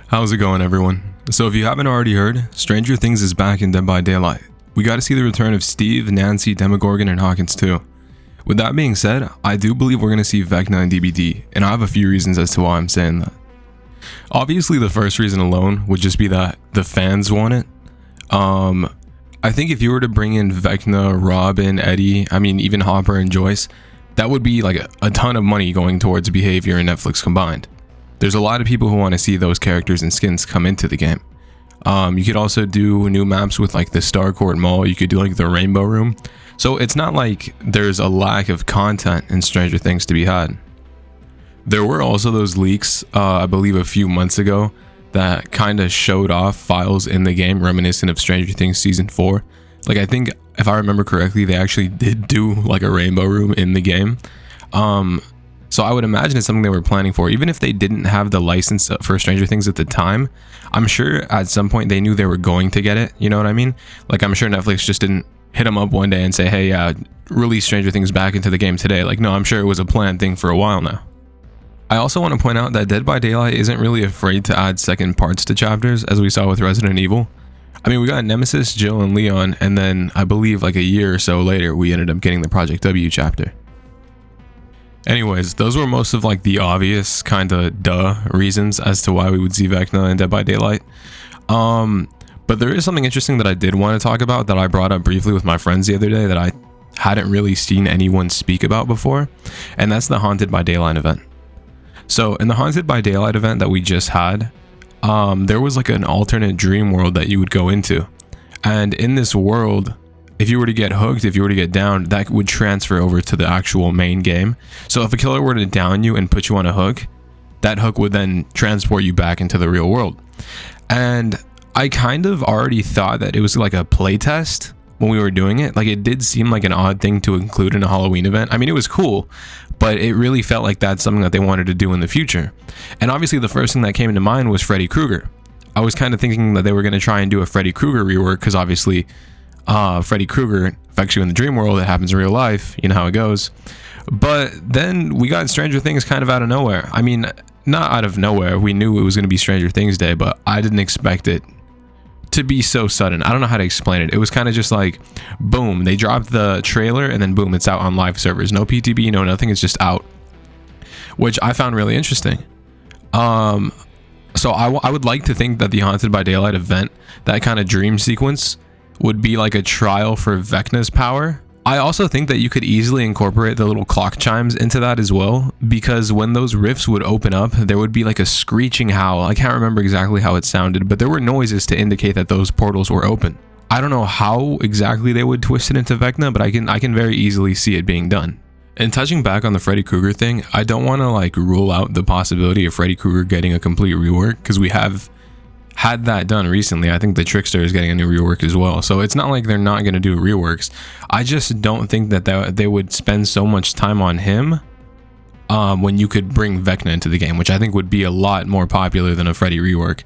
How's it going, everyone? So if you haven't already heard, Stranger Things is back in Dead by Daylight. We got to see the return of Steve, Nancy, Demogorgon, and Hawkins too. With that being said, I do believe we're going to see VECNA and DBD, and I have a few reasons as to why I'm saying that. Obviously, the first reason alone would just be that the fans want it. I think if you were to bring in VECNA, Robin, Eddie, even Hopper and Joyce, that would be like a ton of money going towards Behavior and Netflix combined. There's a lot of people who want to see those characters and skins come into the game. You could also do new maps with like the Starcourt Mall. You could do like the Rainbow Room. So it's not like there's a lack of content in Stranger Things to be had. There were also those leaks, I believe a few months ago, that kind of showed off files in the game reminiscent of Stranger Things Season 4. Like, I think, if I remember correctly, they actually did do like a Rainbow Room in the game. So I would imagine it's something they were planning for. Even if they didn't have the license for Stranger Things at the time, I'm sure at some point they knew they were going to get it. You know what I mean? Like, I'm sure Netflix just didn't hit them up one day and say, hey, release Stranger Things back into the game today. Like, no, I'm sure it was a planned thing for a while now. I also want to point out that Dead by Daylight isn't really afraid to add second parts to chapters, as we saw with Resident Evil. We got Nemesis, Jill, and Leon, and then I believe like a year or so later, we ended up getting the Project W chapter. Anyways, those were most of like the obvious kind of reasons as to why we would see VECNA in Dead by Daylight. But there is something interesting that I did want to talk about that I brought up briefly with my friends the other day that I hadn't really seen anyone speak about before, and that's the Haunted by Daylight event. So in the Haunted by Daylight event that we just had, there was like an alternate dream world that you would go into, and in this world, if you were to get hooked, if you were to get downed, that would transfer over to the actual main game. So if a killer were to down you and put you on a hook, that hook would then transport you back into the real world. And I kind of already thought that it was like a play test when we were doing it. Like, it did seem like an odd thing to include in a Halloween event. It was cool, but it really felt like that's something that they wanted to do in the future. And obviously the first thing that came into mind was Freddy Krueger. I was kind of thinking that they were going to try and do a Freddy Krueger rework, because obviously Freddy Krueger affects you in the dream world. It happens in real life. You know how it goes. But then we got Stranger Things kind of out of nowhere. Not out of nowhere. We knew it was going to be Stranger Things Day, but I didn't expect it to be so sudden. I don't know how to explain it. It was kind of just like, boom, they dropped the trailer and then boom, it's out on live servers. No PTB, no nothing. It's just out, which I found really interesting. So I would like to think that the Haunted by Daylight event, that kind of dream sequence, would be like a trial for VECNA's power. I also think that you could easily incorporate the little clock chimes into that as well, because when those rifts would open up, there would be like a screeching howl. I can't remember exactly how it sounded, but there were noises to indicate that those portals were open. I don't know how exactly they would twist it into VECNA, but I can very easily see it being done. And touching back on the Freddy Krueger thing, I don't want to like rule out the possibility of Freddy Krueger getting a complete rework, because we have had that done recently. I think the Trickster is getting a new rework as well, so it's not like they're not going to do reworks. I just don't think that they would spend so much time on him when you could bring VECNA into the game, which I think would be a lot more popular than a Freddy rework.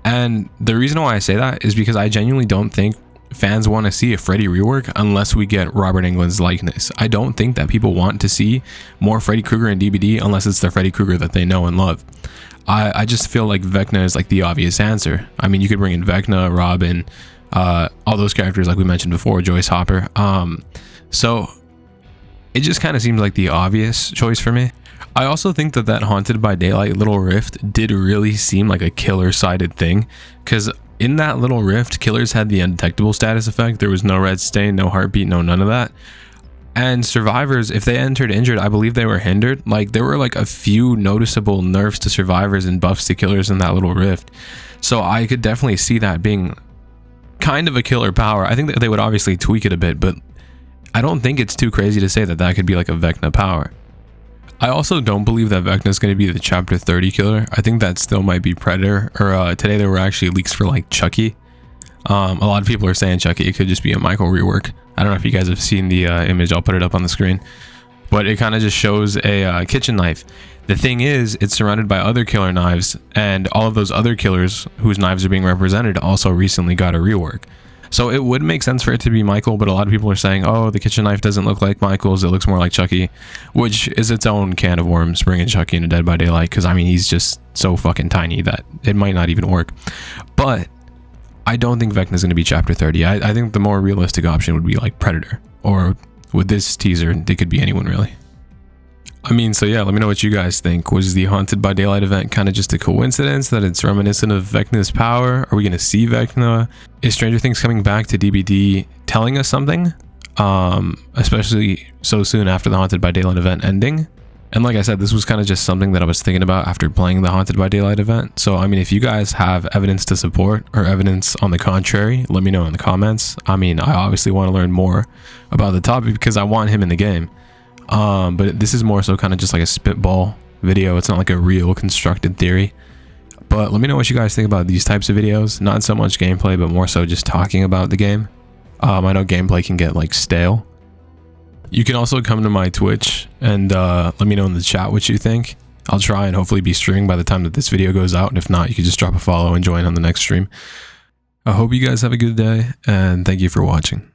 And the reason why I say that is because I genuinely don't think fans want to see a Freddy rework unless we get Robert Englund's likeness. I don't think that people want to see more Freddy Krueger in DBD unless it's the Freddy Krueger that they know and love. I just feel like VECNA is like the obvious answer. You could bring in VECNA, Robin, all those characters like we mentioned before, Joyce, Hopper. So it just kind of seems like the obvious choice for me. I also think that Haunted by Daylight little rift did really seem like a killer-sided thing, because in that little rift, killers had the undetectable status effect. There was no red stain, no heartbeat, no none of that. And survivors, if they entered injured, I believe they were hindered. Like, there were like a few noticeable nerfs to survivors and buffs to killers in that little rift. So I could definitely see that being kind of a killer power. I think that they would obviously tweak it a bit, but I don't think it's too crazy to say that could be like a VECNA power. I also don't believe that VECNA is going to be the chapter 30 killer. I think that still might be Predator, or today there were actually leaks for like Chucky. A lot of people are saying Chucky. It could just be a Michael rework. I don't know if you guys have seen the image. I'll put it up on the screen, but it kind of just shows a kitchen knife. The thing is, it's surrounded by other killer knives, and all of those other killers whose knives are being represented also recently got a rework. So it would make sense for it to be Michael, but a lot of people are saying, oh, the kitchen knife doesn't look like Michael's, it looks more like Chucky, which is its own can of worms, bringing Chucky into Dead by Daylight, because I mean, he's just so fucking tiny that it might not even work. But I don't think VECNA is going to be chapter 30. I think the more realistic option would be like Predator, or with this teaser, they could be anyone really. I mean, so yeah, let me know what you guys think. Was the Haunted by Daylight event kind of just a coincidence that it's reminiscent of VECNA's power? Are we going to see VECNA? Is Stranger Things coming back to DBD telling us something? Especially so soon after the Haunted by Daylight event ending. And like I said, this was kind of just something that I was thinking about after playing the Haunted by Daylight event. So, I mean, if you guys have evidence to support or evidence on the contrary, let me know in the comments. I mean, I obviously want to learn more about the topic because I want him in the game. But this is more so kind of just like a spitball video. It's not like a real constructed theory. But let me know what you guys think about these types of videos. Not so much gameplay, but more so just talking about the game. I know gameplay can get like stale. You can also come to my Twitch and let me know in the chat what you think. I'll try and hopefully be streaming by the time that this video goes out. And if not, you can just drop a follow and join on the next stream. I hope you guys have a good day and thank you for watching.